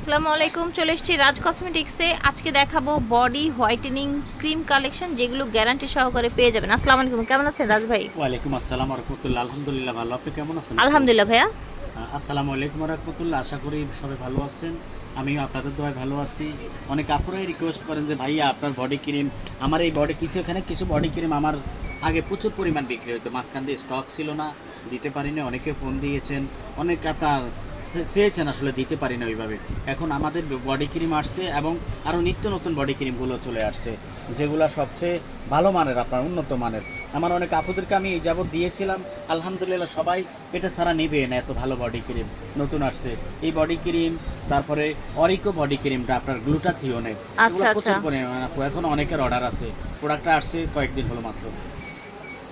আসসালামু আলাইকুম, চলে এসেছি রাজ কসমেটিক্সে। আজকে দেখাবো বডি হোয়াইটেনিং ক্রিম কালেকশন, যেগুলো গ্যারান্টি সহকারে পেয়ে যাবেন। আসসালামু আলাইকুম, কেমন আছেন রাজ ভাই? ওয়ালাইকুম আসসালাম রাহমাতুল্লাহ। আলহামদুলিল্লাহ ভালো। আপনি কেমন আছেন? আলহামদুলিল্লাহ ভাইয়া। আসসালামু আলাইকুম রাহমাতুল্লাহ। আশা করি সবাই ভালো আছেন। আমিও আপনাদের দোয়ায় ভালো আছি। অনেক আপুরাই রিকোয়েস্ট করেন যে ভাইয়া আপনার বডি ক্রিম, আমার এই বডি কিছু বডি ক্রিম আমার আগে প্রচুর পরিমাণ বিক্রি হতো, মাঝখান দিয়ে স্টক ছিল না, দিতে পারিনি। অনেকে ফোন দিয়েছেন, অনেক আপনার চেয়েছেন, আসলে দিতে পারি না ওইভাবে। এখন আমাদের বডি ক্রিম আসছে এবং আরও নিত্য নতুন বডি ক্রিমগুলো চলে আসছে, যেগুলো সবচেয়ে ভালো মানের, আপনার উন্নত মানের। আমার অনেক আপুদেরকে আমি এই যাবত দিয়েছিলাম, আলহামদুলিল্লাহ সবাই এটা ছাড়া নেবে না, এত ভালো বডি ক্রিম নতুন আসছে। এই বডি ক্রিম, তারপরে অরিকো বডি ক্রিমটা আপনার গ্লুটাথিওনের, প্রচুর পরিমাণে এখন অনেকের অর্ডার আছে। প্রোডাক্টটা আসছে কয়েকদিন হলো মাত্র।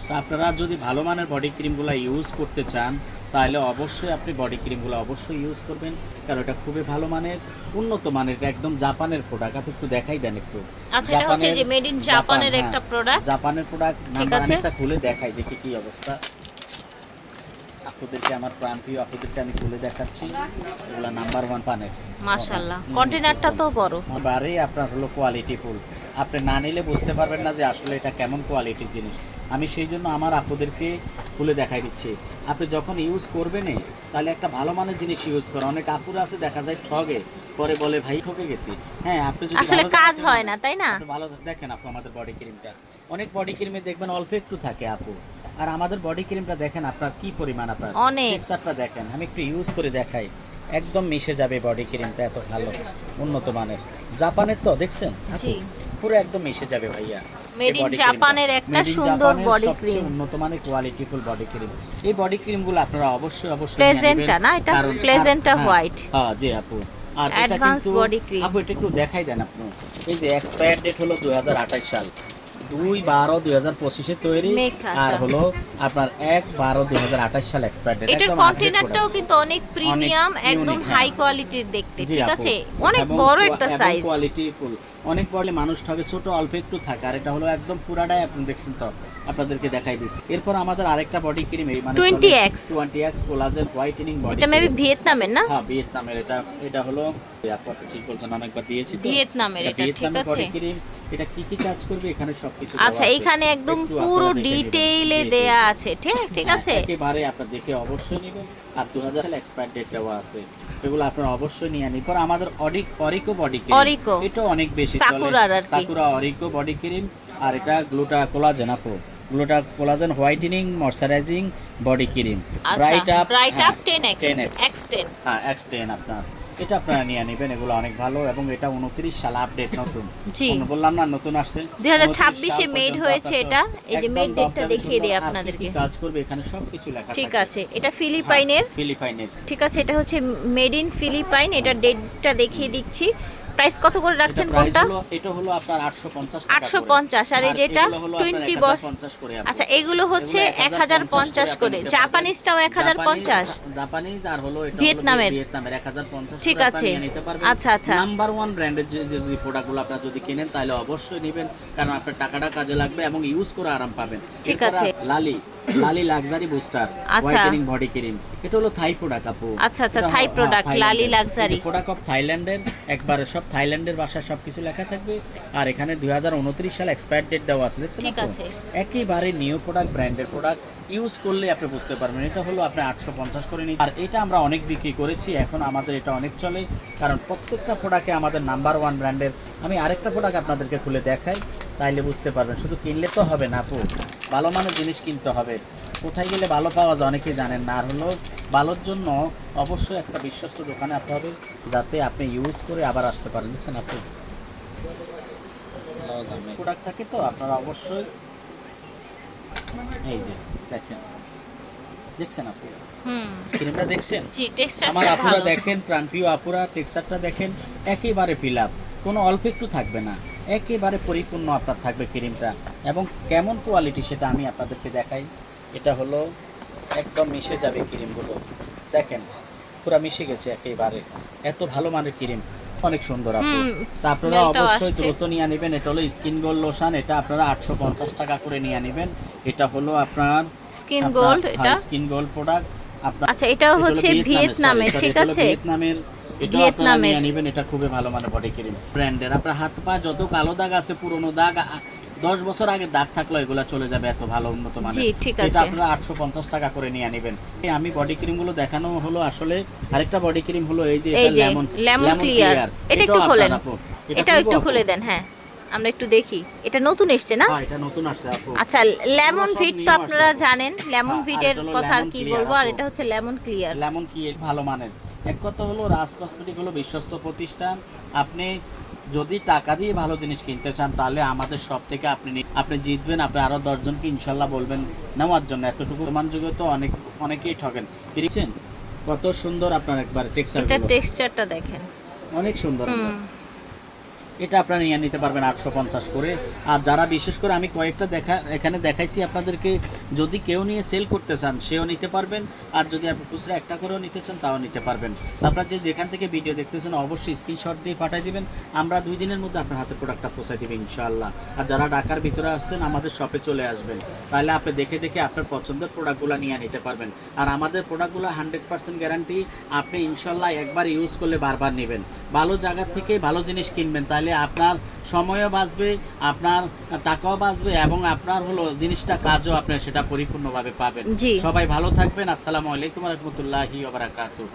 তা আপনারা যদি ভালো মানের বডি ক্রিমগুলো ইউজ করতে চান, তাহলে অবশ্যই আপনি বডি ক্রিমগুলো অবশ্যই ইউজ করবেন, কারণ এটা খুবই ভালো মানের, উন্নত মানের। এটা একদম জাপানের প্রোডাক্ট। আপনি একটু দেখাই দেন একটু। আচ্ছা, এটা হচ্ছে যে মেড ইন জাপানের একটা প্রোডাক্ট। জাপানের প্রোডাক্ট। নাম্বার আমি একটা খুলে দেখাই, দেখি কি অবস্থা। আপনাদেরকে, আমার প্রাণপ্রিয় আপনাদেরকে আমি খুলে দেখাচ্ছি। এগুলা নাম্বার 1 পানের। মাশাআল্লাহ, কন্টেনারটা তো বড়। বারে আপনার হলো কোয়ালিটি ফুল। আপনি না নিলে বুঝতে পারবেন না যে আসলে এটা কেমন কোয়ালিটির জিনিস। আমি সেই জন্য আমার আপুদেরকে খুলে দেখাই দিচ্ছি। আপনি যখন ইউজ করবেন, তাহলে একটা ভালো মানের জিনিস ইউজ করেন। অনেক আপুরা আছে দেখা যায় ঠগে, পরে বলে ভাই ঠকে গেছি। হ্যাঁ, আপনি যদি আসলে কাজ হয় না, তাই না? ভালো দেখেন আপু, আমাদের বডি ক্রিমটা, অনেক বডি ক্রিমে দেখবেন অল্প একটু থাকে আপু, আর আমাদের বডি ক্রিমটা দেখেন আপনার কি পরিমাণ, আপনার টেক্সচারটা দেখেন। আমি একটু ইউজ করে দেখাই, একদম মিশে যাবে বডি ক্রিমটা, এত ভালো উন্নত মানের। জাপানের তো দেখছেন পুরো একদম মিশে যাবে ভাইয়া। মেড ইন জাপানের একটা সুন্দর বডি ক্রিম, উন্নত মানের কোয়ালিটিফুল বডি ক্রিম। এই বডি ক্রিমগুলো আপনারা অবশ্যই প্লেজেন্টটা না, এটা প্লেজেন্টটা হোয়াইট। হ্যাঁ জি আপু। আর এটা কিন্তু আপু এটা একটু দেখাই দেন আপনি। এই যে এক্সপায়ার ডেট হলো 2028 সাল, 2/12/2025 তৈরি, আর হলো আপনার 1/12/2028 সাল এক্সপায়ার ডেট। এটার কন্টেনারটাও কিন্তু অনেক প্রিমিয়াম, একদম হাই কোয়ালিটির দেখতে, ঠিক আছে? অনেক বড় একটা সাইজ, কোয়ালিটি ফুল। অনেক বড় মানুষ ঠকে, ছোট অল্প একটু থাকে, আর এটা হলো একদম পুরাটাই আপনি দেখছেন তো, আপনাদেরকে দেখাই দিছি। এরপর আমাদের আরেকটা বডি ক্রিম, এই মানে 20x কোলাজেন হোয়াইটেনিং বডি। এটা মেবি ভিয়েতনামের না? হ্যাঁ ভিয়েতনামের। এটা হলো আপনি ঠিক বলছেন, আমি একবার দিয়েছি তো ভিয়েতনামের। এটা ঠিক আছে। বডি ক্রিম, এটা কি কি কাজ করবে এখানে সবকিছু দেওয়া আছে। আচ্ছা, এখানে একদম পুরো ডিটেইলে দেয়া আছে, ঠিক আছে? একেবারে আপনারা দেখে অবশ্যই নেবেন। আর 2000 সাল এক্সপায়ার ডেট দেওয়া আছে, এগুলো আপনারা অবশ্যই নিয়ে নিন। পর আমাদের অরিকো বডি ক্রিম, এটা অনেক বেশি চলে, সাকুরা অরিকো বডি ক্রিম। আর এটা গ্লুটা কোলাজেন আপু, gluta collagen whitening moisturizing body cream, bright up 10x X10। হ্যাঁ X10 আপনার এটা আপনারা নিয়ে নেবেন। এগুলো অনেক ভালো, এবং এটা 29 সাল আপডেট, নতুন বললাম না, নতুন আসছে 2026 এ মেড হয়েছে। এটা এই যে মেড ডেটটা দেখিয়ে দেই আপনাদেরকে, কাজ করবে এখানে সবকিছু লেখা ঠিক আছে? এটা ফিলিপাইনের, ঠিক আছে? এটা হচ্ছে মেড ইন ফিলিপাইন। এটা ডেটটা দেখিয়ে দিচ্ছি। প্রাইস কত করে রাখছেন কোনটা? এটা হলো আপনার 850 টাকা, 850। আর এই যেটা 20 বল, আচ্ছা এগুলো হচ্ছে 1050 করে। জাপানিজটাও 1050, জাপানিজ। আর হলো এটা ভিয়েতনামের 1050, ঠিক আছে? আচ্ছা আচ্ছা, নাম্বার 1 ব্র্যান্ডের যে যদি প্রোডাক্টগুলো আপনারা যদি কিনেন, তাহলে অবশ্যই নেবেন, কারণ আপনার টাকাটা কাজে লাগবে এবং ইউজ করে আরাম পাবেন, ঠিক আছে? Lali luxury booster whitening body cream, এটা হলো থাই প্রোডাক্ট আপু। আচ্ছা আচ্ছা, Thai product, Lali luxury product of থাইল্যান্ডের। একবারে সব থাইল্যান্ডের ভাষায় সবকিছু লেখা থাকবে। আর এখানে 2029 সাল এক্সপায়ার ডেট দেওয়া আছে, দেখছেন ঠিক আছে? একেবারে নিউ প্রোডাক্ট, ব্র্যান্ডের প্রোডাক্ট। ইউজ করলে আপনি বুঝতে পারবেন। এটা হলো আপনি 850 করে নিন। আর এটা আমরা অনেক বিক্রি করেছি, এখন আমাদের এটা অনেক চলে, কারণ প্রত্যেকটা প্রোডাক্টে আমাদের নাম্বার 1 ব্র্যান্ডের। আমি আরেকটা প্রোডাক্ট আপনাদেরকে খুলে দেখাই, তাইলে বুঝতে পারবেন। শুধু কিনলে তো হবে না আপু, ভালো মানের জিনিস কিনতে হবে। কোথায় গেলে ভালো পাওয়া যায় অনেকেই জানেন না। আর হলো ভালোর জন্য অবশ্যই একটা বিশ্বস্ত দোকানে আসতে হবে, যাতে আপনি ইউজ করে আবার আসতে পারেন। দেখছেন আপনি প্রোডাক্ট থাকে তো, আপনারা অবশ্যই এই যে দেখছেন আপু, ক্রিমটা দেখছেন? আমার আপুরা দেখেন, প্রাণপ্রিয় আপুরা, টেক্সচারটা দেখেন, একেবারে ফিল আপ, কোনো অল্প একটু থাকবে না, একেবারে পরিপূর্ণ আপনার থাকবে ক্রিমটা। এবং কেমন কোয়ালিটি সেটা আমি আপনাদেরকে দেখাই। এটা হলো একদম মিশে যাবে ক্রিমগুলো, দেখেন পুরো মিশে গেছে একেবারে, এত ভালো মানের ক্রিম, অনেক সুন্দর আপু। তা আপনারা অবশ্যই দ্রুত নিয়ে নেবেন। এটা হলো স্কিন গোল্ড লোশন, এটা আপনারা 850 টাকা করে নিয়ে নেবেন। এটা হলো আপনার স্কিন গোল্ড প্রোডাক্ট আপনার। আচ্ছা, এটাও হচ্ছে ভিয়েতনামের, ঠিক আছে? ভিয়েতনামের এটা আপনারা নিয়ে নেবেন, এটা খুবই ভালো মানে বডি ক্রিম ব্র্যান্ডের। আপনার হাত পা যত কালো দাগ আছে, পুরনো দাগ, 10 বছর আগে দাগ থাকলো, এগুলা চলে যাবে, এত ভালো উন্নত মানের। জি ঠিক এটা আছে। আপনারা 850 টাকা করে নিয়ে নেবেন। আমি বডি ক্রিম গুলো দেখানো হলো, আসলে আরেকটা বডি ক্রিম হলো এই যে এই এটা যে লেমন ক্লিয়ার, এটা একটু খোলেন, এটা একটু খুলে দেন। হ্যাঁ আমরা একটু দেখি, এটা নতুন এসছে না? হ্যাঁ এটা নতুন আসছে আপু। আচ্ছা লেমন ভিট তো আপনারা জানেন, লেমন হ্যাঁ, ভিটের আর এটা হলো কথা আর lemon কি clear বলবো, আর আপু। এটা হচ্ছে লেমন ক্লিয়ার। লেমন কি ভালো মানের। এক কথা হলো রাজ কসমেটিক হলো বিশ্বস্ত প্রতিষ্ঠান। আপনি যদি টাকা দিয়ে ভালো জিনিস কিনতে চান, তাহলে আমাদের সব থেকে আপনি জিতবেন। আপনি আরো 10 জনকে ইনশাল্লাহ বলবেন নেওয়ার জন্য। এতটুকু প্রমাণ যুগে তো অনেকেই ঠকেন। বুঝছেন কত সুন্দর আপনার একবার টেক্সচার, এটা টেক্সচারটা দেখেন অনেক সুন্দর। এটা আপনারা নিয়ে নিতে পারবেন 850 করে। আর যারা বিশেষ করে আমি কয়েকটা এখানে দেখাইছি আপনাদেরকে, যদি কেউ নিয়ে সেল করতে চান সেও নিতে পারবেন, আর যদি আপনি খুচরা একটা করেও নিতে চান তাও নিতে পারবেন। আপনারা যেখান থেকে ভিডিও দেখতেছেন অবশ্যই স্ক্রিনশট দিয়ে পাঠিয়ে দিবেন, আমরা 2 দিনের মধ্যে আপনার হাতে প্রোডাক্টটা পৌঁছে দেবেন ইনশাআল্লাহ। আর যারা ঢাকার ভিতরে আসছেন আমাদের শপে চলে আসবেন, তাহলে আপনি দেখে দেখে আপনার পছন্দের প্রোডাক্টগুলো নিয়ে নিতে পারবেন। আর আমাদের প্রোডাক্টগুলো 100% গ্যারান্টি, আপনি ইনশাআল্লাহ একবার ইউজ করলে বারবার নেবেন। ভালো জায়গা থেকে ভালো জিনিস কিনবেন, তাহলে আপনার সময়ও বাঁচবে, আপনার টাকাও বাঁচবে, এবং আপনার হলো জিনিসটা কাজও আপনার সেটা পরিপূর্ণভাবে পাবেন। সবাই ভালো থাকবেন। আসসালামু আলাইকুম ওয়া রাহমাতুল্লাহি ওয়া বারাকাতুহু।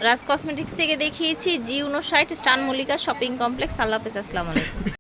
রাজ কসমেটিক্স থেকে দেখিয়েছি G59 স্টান মল্লিকা শপিং কমপ্লেক্স। আল্লাহ হাফেজ, আসসালামু আলাইকুম।